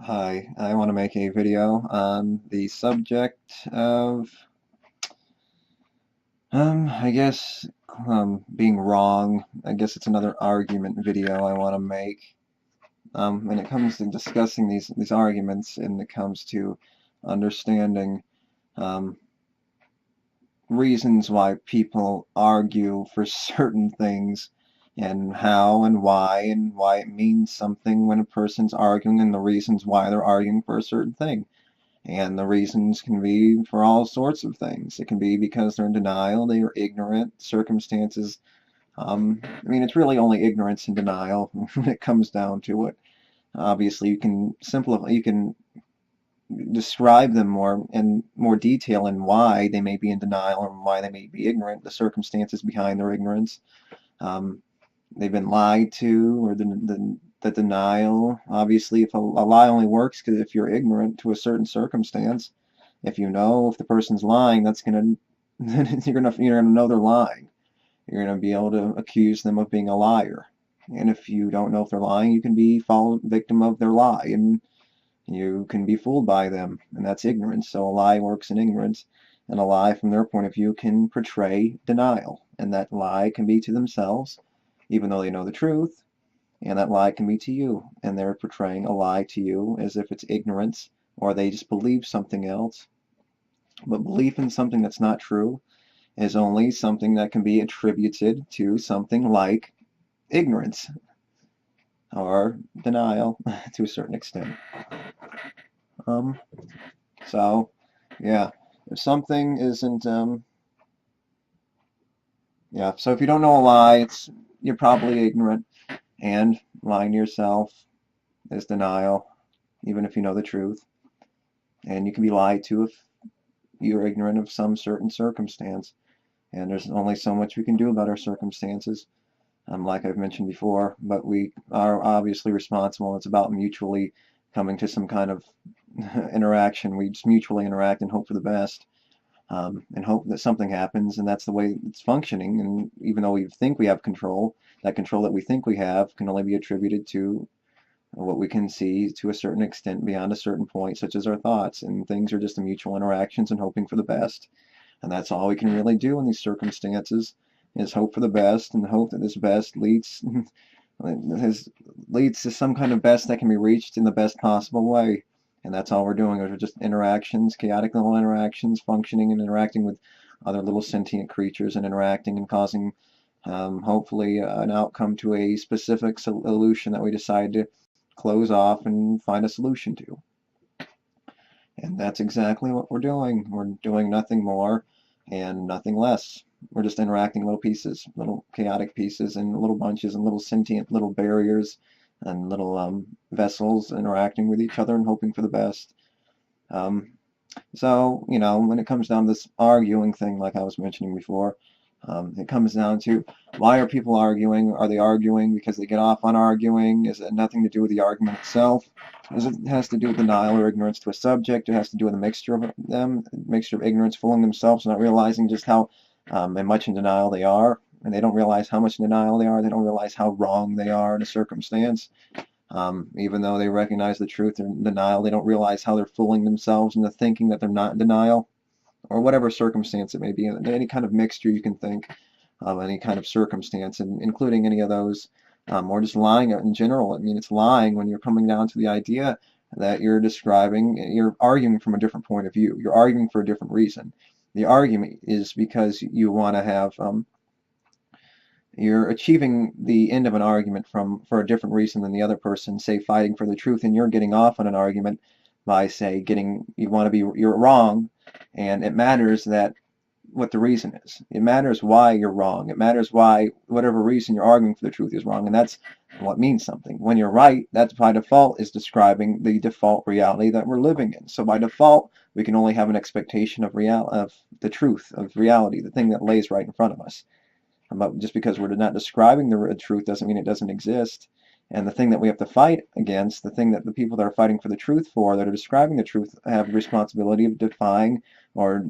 Hi, I want to make a video on the subject of, I guess, being wrong. I guess it's another argument video I want to make. When it comes to discussing these arguments, and it comes to understanding um, reasons why people argue for certain things, and how and why it means something when a person's arguing, and the reasons why they're arguing for a certain thing. And the reasons can be for all sorts of things. It can be because they're in denial, they are ignorant, circumstances. I mean, it's really only ignorance and denial when it comes down to it. Obviously, you can simplify, you can describe them more detail in why they may be in denial or why they may be ignorant, the circumstances behind their ignorance. Um, they've been lied to, or the denial. Obviously, if a lie only works because if you're ignorant to a certain circumstance, if you know if the person's lying, that's gonna you're gonna know they're lying. You're gonna be able to accuse them of being a liar. And if you don't know if they're lying, you can be fall victim of their lie, and you can be fooled by them, and that's ignorance. So a lie works in ignorance, and a lie from their point of view can portray denial, and that lie can be to themselves, even though they know the truth, and that lie can be to you, and they're portraying a lie to you as if it's ignorance, or they just believe something else. But belief in something that's not true is only something that can be attributed to something like ignorance or denial to a certain extent. Um, so, yeah, if something isn't, yeah, so if you don't know a lie, you're probably ignorant, and lying to yourself is denial, even if you know the truth. And you can be lied to if you're ignorant of some certain circumstance. And there's only so much we can do about our circumstances, like I've mentioned before, but we are obviously responsible. It's about mutually coming to some kind of interaction. We just mutually interact and hope for the best, and hope that something happens, and that's the way it's functioning. And even though we think we have control, that control that we think we have can only be attributed to what we can see to a certain extent beyond a certain point, such as our thoughts. And things are just mutual interactions and hoping for the best. And that's all we can really do in these circumstances, is hope for the best, and hope that this best leads to some kind of best that can be reached in the best possible way. And that's all we're doing. Are just interactions, chaotic little interactions, functioning and interacting with other little sentient creatures, and interacting and causing, hopefully, an outcome to a specific solution that we decide to close off and find a solution to. And that's exactly what we're doing. We're doing nothing more and nothing less. We're just interacting little pieces, little chaotic pieces, and little bunches, and little sentient little barriers, and little vessels interacting with each other and hoping for the best. Um, so, when it comes down to this arguing thing, like I was mentioning before, it comes down to, why are people arguing? Are they arguing because they get off on arguing? Is it nothing to do with the argument itself? It has to do with denial or ignorance to a subject. It has to do with a mixture of them, a mixture of ignorance, fooling themselves, not realizing just how much in denial they are. And they don't realize how much in denial they are. They don't realize how wrong they are in a circumstance. Even though they recognize the truth in denial, they don't realize how they're fooling themselves into thinking that they're not in denial, or whatever circumstance it may be. Any kind of mixture you can think of, any kind of circumstance, and including any of those, or just lying in general. I mean, it's lying when you're coming down to the idea that you're arguing from a different point of view. You're arguing for a different reason. The argument is because you want to have, you're achieving the end of an argument for a different reason than the other person, say fighting for the truth, and you're getting off on an argument by, say, you're wrong, and it matters that what the reason is. It matters why you're wrong. It matters why whatever reason you're arguing for the truth is wrong, and that's what means something. When you're right, that's by default is describing the default reality that we're living in. So by default, we can only have an expectation of the truth of reality, the thing that lays right in front of us. But just because we're not describing the truth doesn't mean it doesn't exist. And the thing that we have to fight against, the thing that the people that are fighting for the truth for, that are describing the truth, have the responsibility of defying, or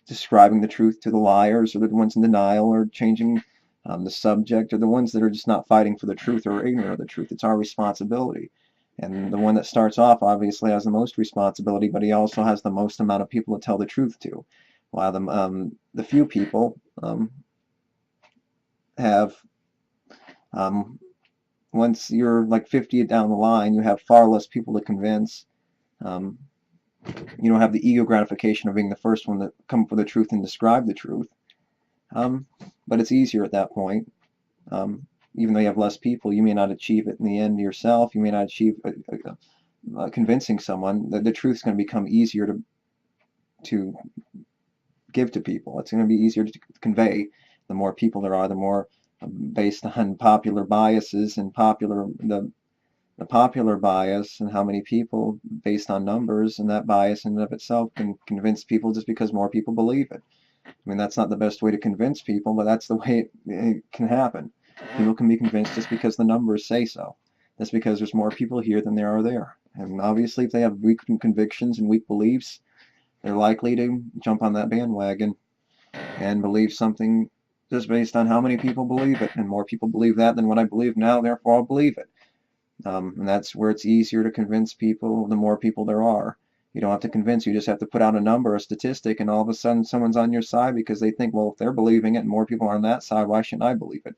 describing the truth to the liars, or the ones in denial, or changing the subject, or the ones that are just not fighting for the truth or ignorant of the truth. It's our responsibility. And the one that starts off obviously has the most responsibility, but he also has the most amount of people to tell the truth to. While the few people have, um, once you're like 50 down the line, you have far less people to convince. Um, you don't have the ego gratification of being the first one to come up with the truth and describe the truth. Um, but it's easier at that point. Even though you have less people, you may not achieve it in the end yourself. You may not achieve convincing someone. The truth is going to become easier to give to people. It's going to be easier to convey. The more people there are, the more based on popular biases and the popular bias and how many people based on numbers, and that bias in and of itself can convince people just because more people believe it. I mean, that's not the best way to convince people, but that's the way it can happen. People can be convinced just because the numbers say so. That's because there's more people here than there are there. And obviously, if they have weak convictions and weak beliefs, they're likely to jump on that bandwagon and believe something just based on how many people believe it. And more people believe that than what I believe now, therefore I'll believe it. And that's where it's easier to convince people the more people there are. You don't have to convince, you just have to put out a number, a statistic, and all of a sudden someone's on your side because they think, well, if they're believing it and more people are on that side, why shouldn't I believe it?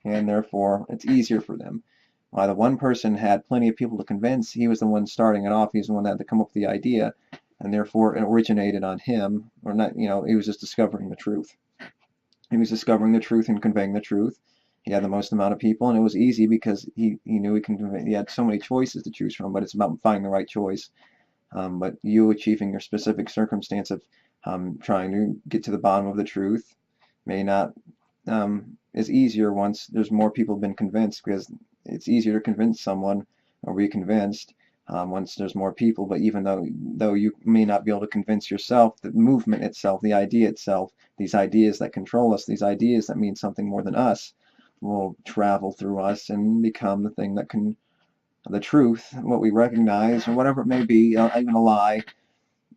And therefore, it's easier for them. The one person had plenty of people to convince, he was the one starting it off, he was the one that had to come up with the idea, and therefore it originated on him, or not, he was just discovering the truth. He was discovering the truth and conveying the truth. He had the most amount of people, and it was easy because he knew he had so many choices to choose from, but it's about finding the right choice. But you achieving your specific circumstance of trying to get to the bottom of the truth may not is easier once there's more people have been convinced, because it's easier to convince someone or be convinced once there's more people. But even though you may not be able to convince yourself, the movement itself, the idea itself, these ideas that control us, these ideas that mean something more than us, will travel through us and become the thing that can, the truth, what we recognize, or whatever it may be, even a lie,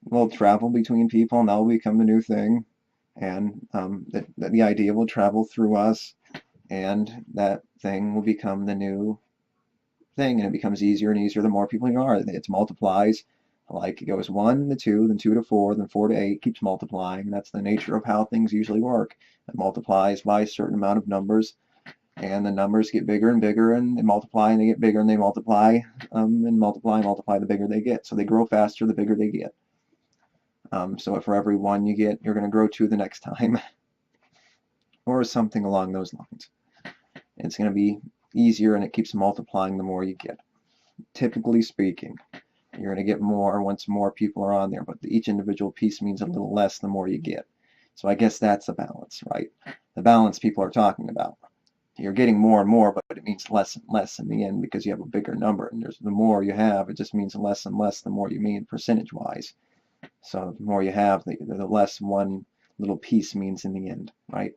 will travel between people, and that will become the new thing. And the idea will travel through us, and that thing will become the new thing, and it becomes easier and easier the more people you are. It multiplies, like it goes 1 to 2, then 2 to 4, then 4 to 8, keeps multiplying. That's the nature of how things usually work. It multiplies by a certain amount of numbers, and the numbers get bigger and bigger, and they multiply and they get bigger, and they multiply and multiply and multiply the bigger they get. So they grow faster the bigger they get. So for every 1 you get, you're going to grow 2 the next time, or something along those lines. It's going to be easier, and it keeps multiplying the more you get. Typically speaking, you're going to get more once more people are on there, but each individual piece means a little less the more you get. So I guess that's a balance, right? The balance people are talking about. You're getting more and more, but it means less and less in the end because you have a bigger number, and the more you have, it just means less and less the more you mean percentage-wise. So the more you have, the less one little piece means in the end, right?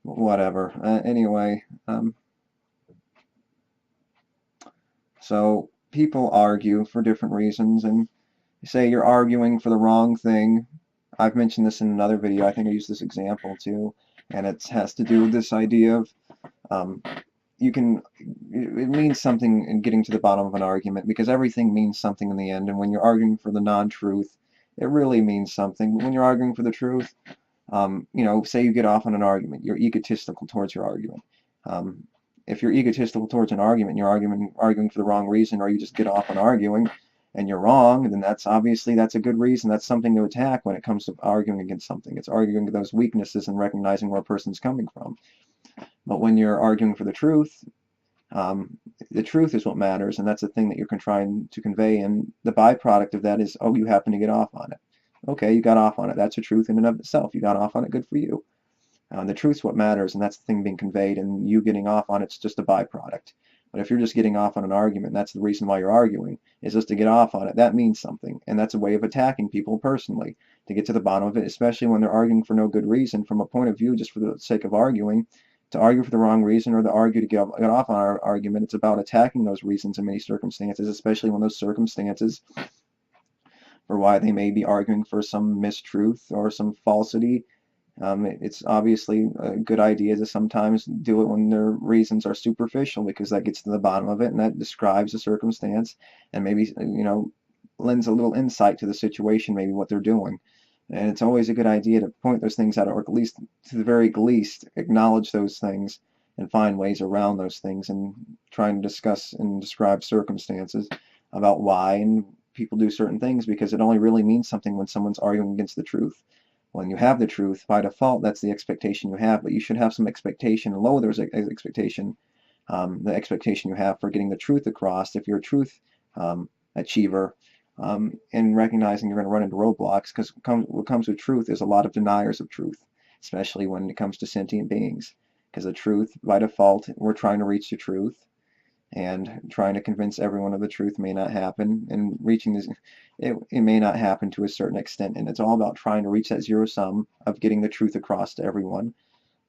Whatever. Anyway, so people argue for different reasons, and say you're arguing for the wrong thing. I've mentioned this in another video. I think I used this example too, and it has to do with this idea of it means something in getting to the bottom of an argument, because everything means something in the end. And when you're arguing for the non-truth, it really means something. But when you're arguing for the truth, say you get off on an argument, you're egotistical towards your argument. If you're egotistical towards an argument, you're arguing for the wrong reason, or you just get off on arguing and you're wrong, then that's a good reason. That's something to attack when it comes to arguing against something. It's arguing those weaknesses and recognizing where a person's coming from. But when you're arguing for the truth is what matters, and that's the thing that you're trying to convey. And the byproduct of that is, oh, you happen to get off on it. Okay, you got off on it. That's a truth in and of itself. You got off on it. Good for you. The truth's what matters, and that's the thing being conveyed, and you getting off on it's just a byproduct. But if you're just getting off on an argument, and that's the reason why you're arguing, is just to get off on it, that means something. And that's a way of attacking people personally, to get to the bottom of it, especially when they're arguing for no good reason, from a point of view just for the sake of arguing. To argue for the wrong reason, or to argue to get off on our argument, it's about attacking those reasons in many circumstances, especially when those circumstances, or why they may be arguing for some mistruth or some falsity, It's obviously a good idea to sometimes do it when their reasons are superficial, because that gets to the bottom of it and that describes the circumstance and maybe, lends a little insight to the situation, maybe what they're doing. And it's always a good idea to point those things out, or at least, to the very least, acknowledge those things and find ways around those things, and trying to discuss and describe circumstances about why and people do certain things, because it only really means something when someone's arguing against the truth. When you have the truth, by default, that's the expectation you have, but you should have some expectation, and lower there's expectation, the expectation you have for getting the truth across. If you're a truth achiever, and recognizing you're going to run into roadblocks, because what comes with truth is a lot of deniers of truth, especially when it comes to sentient beings. Because the truth, by default, we're trying to reach the truth, and trying to convince everyone of the truth may not happen, and reaching this, it may not happen to a certain extent, and it's all about trying to reach that zero sum of getting the truth across to everyone,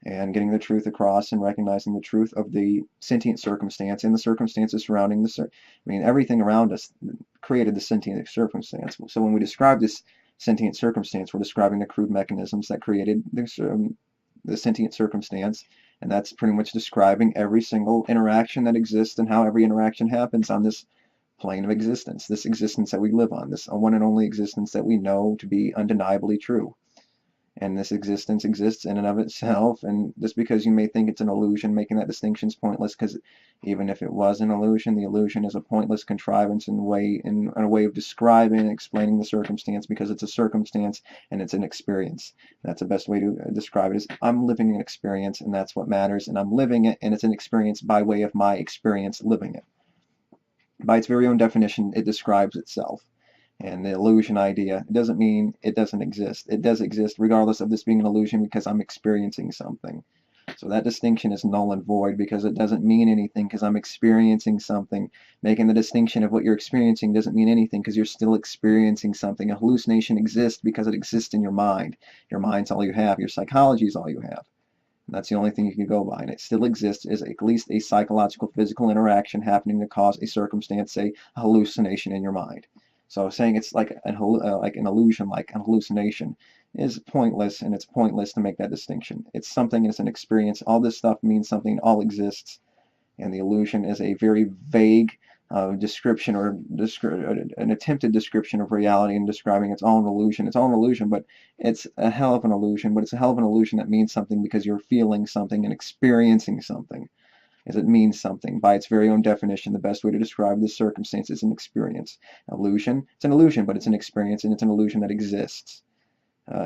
and getting the truth across and recognizing the truth of the sentient circumstance and the circumstances surrounding everything around us created the sentient circumstance. So when we describe this sentient circumstance, we're describing the crude mechanisms that created the sentient circumstance, and that's pretty much describing every single interaction that exists and how every interaction happens on this plane of existence, this existence that we live on, this one and only existence that we know to be undeniably true. And this existence exists in and of itself, and just because you may think it's an illusion, making that distinction is pointless, because even if it was an illusion, the illusion is a pointless contrivance in a way of describing and explaining the circumstance, because it's a circumstance and it's an experience. That's the best way to describe it, is I'm living an experience, and that's what matters, and I'm living it, and it's an experience by way of my experience living it. By its very own definition, it describes itself. And the illusion idea, it doesn't mean it doesn't exist. It does exist regardless of this being an illusion, because I'm experiencing something. So that distinction is null and void, because it doesn't mean anything because I'm experiencing something. Making the distinction of what you're experiencing doesn't mean anything, because you're still experiencing something. A hallucination exists because it exists in your mind. Your mind's all you have. Your psychology is all you have. And that's the only thing you can go by. And it still exists as at least a psychological, physical interaction happening to cause a circumstance, say a hallucination in your mind. So saying it's like an illusion, like an hallucination, is pointless, and it's pointless to make that distinction. It's something, it's an experience. All this stuff means something, all exists, and the illusion is a very vague description, or an attempted description of reality, and describing its own illusion. It's all an illusion, but it's a hell of an illusion, but it's a hell of an illusion that means something, because you're feeling something and experiencing something. As it means something. By its very own definition, the best way to describe this circumstance is an experience. Illusion, it's an illusion, but it's an experience, and it's an illusion that exists.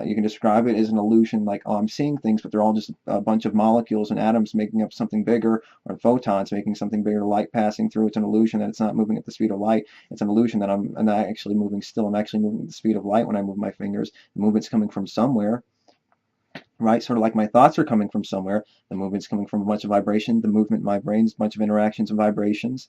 You can describe it as an illusion, like, oh, I'm seeing things, but they're all just a bunch of molecules and atoms making up something bigger, or photons making something bigger, light passing through. It's an illusion that it's not moving at the speed of light. It's an illusion that I'm not actually moving still. I'm actually moving at the speed of light when I move my fingers. The movement's coming from somewhere, right? Sort of like my thoughts are coming from somewhere. The movement's coming from a bunch of vibration. The movement in my brain's a bunch of interactions and vibrations.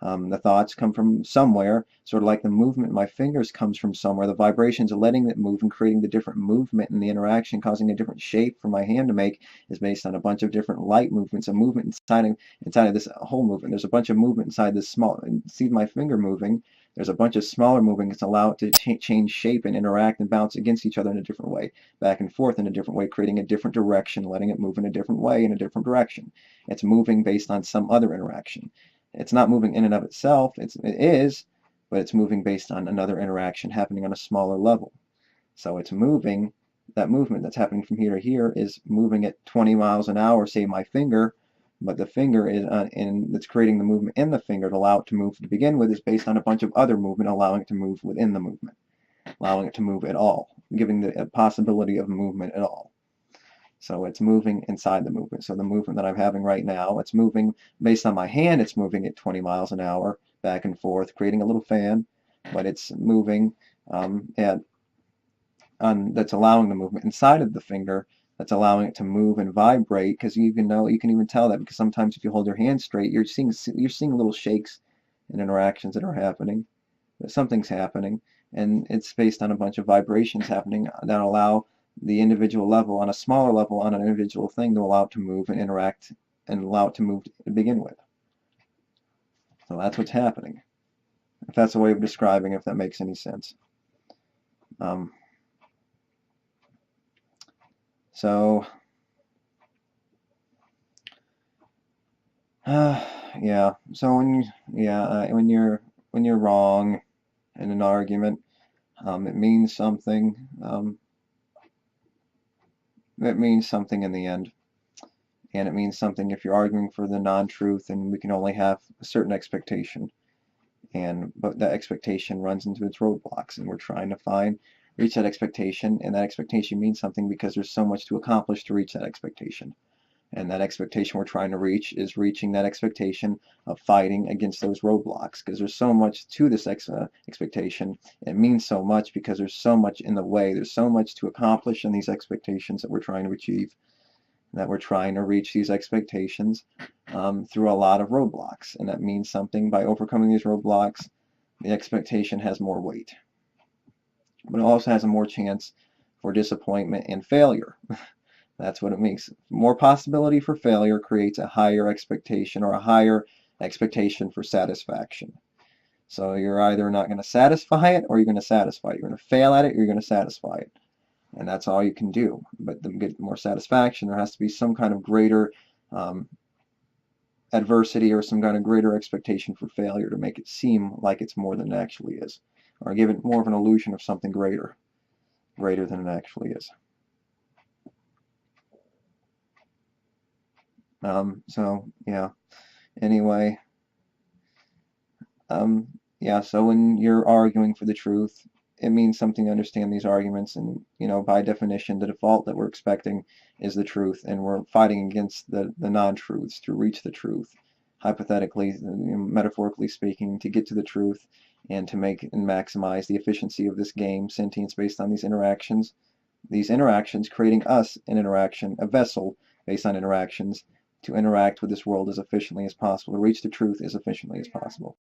The thoughts come from somewhere, sort of like the movement in my fingers comes from somewhere. The vibrations are letting it move and creating the different movement, and the interaction causing a different shape for my hand to make is based on a bunch of different light movements. A movement inside of this whole movement. There's a bunch of movement inside this small. See my finger moving. There's a bunch of smaller movements that allow it to change shape and interact and bounce against each other in a different way, back and forth in a different way, creating a different direction, letting it move in a different way in a different direction. It's moving based on some other interaction. It's not moving in and of itself. It is, but it's moving based on another interaction happening on a smaller level. So it's moving. That movement that's happening from here to here is moving at 20 miles an hour, say my finger, but the finger is that's creating the movement in the finger to allow it to move to begin with is based on a bunch of other movement, allowing it to move within the movement, allowing it to move at all, giving the possibility of movement at all. So it's moving inside the movement. So the movement that I'm having right now, it's moving based on my hand, it's moving at 20 miles an hour, back and forth, creating a little fan, but it's moving that's allowing the movement inside of the finger, that's allowing it to move and vibrate, because you can even tell that, because sometimes if you hold your hand straight, you're seeing little shakes and interactions that are happening. But something's happening, and it's based on a bunch of vibrations happening that allow the individual level, on a smaller level, on an individual thing, to allow it to move and interact and allow it to move to begin with. So that's what's happening. If that's a way of describing, if that makes any sense. So, yeah. So when you're wrong in an argument, it means something. It means something in the end, and it means something if you're arguing for the non-truth, and we can only have a certain expectation, but that expectation runs into its roadblocks, and we're trying to reach that expectation, and that expectation means something because there's so much to accomplish to reach that expectation. And that expectation we're trying to reach is reaching that expectation of fighting against those roadblocks, because there's so much to this expectation. It means so much because there's so much in the way. There's so much to accomplish in these expectations that we're trying to achieve, that we're trying to reach these expectations through a lot of roadblocks. And that means something. By overcoming these roadblocks, the expectation has more weight. But it also has a more chance for disappointment and failure. That's what it makes. More possibility for failure creates a higher expectation, or a higher expectation for satisfaction. So you're either not going to satisfy it, or you're going to satisfy it. You're going to fail at it, or you're going to satisfy it. And that's all you can do. But to get more satisfaction, there has to be some kind of greater adversity, or some kind of greater expectation for failure, to make it seem like it's more than it actually is, or give it more of an illusion of something greater than it actually is. So yeah. Anyway, yeah. So when you're arguing for the truth, it means something to understand these arguments, and by definition, the default that we're expecting is the truth, and we're fighting against the non-truths to reach the truth. Hypothetically, metaphorically speaking, to get to the truth and to make and maximize the efficiency of this game, sentience, based on these interactions. These interactions creating us an interaction, a vessel based on interactions, to interact with this world as efficiently as possible, to reach the truth as efficiently as possible.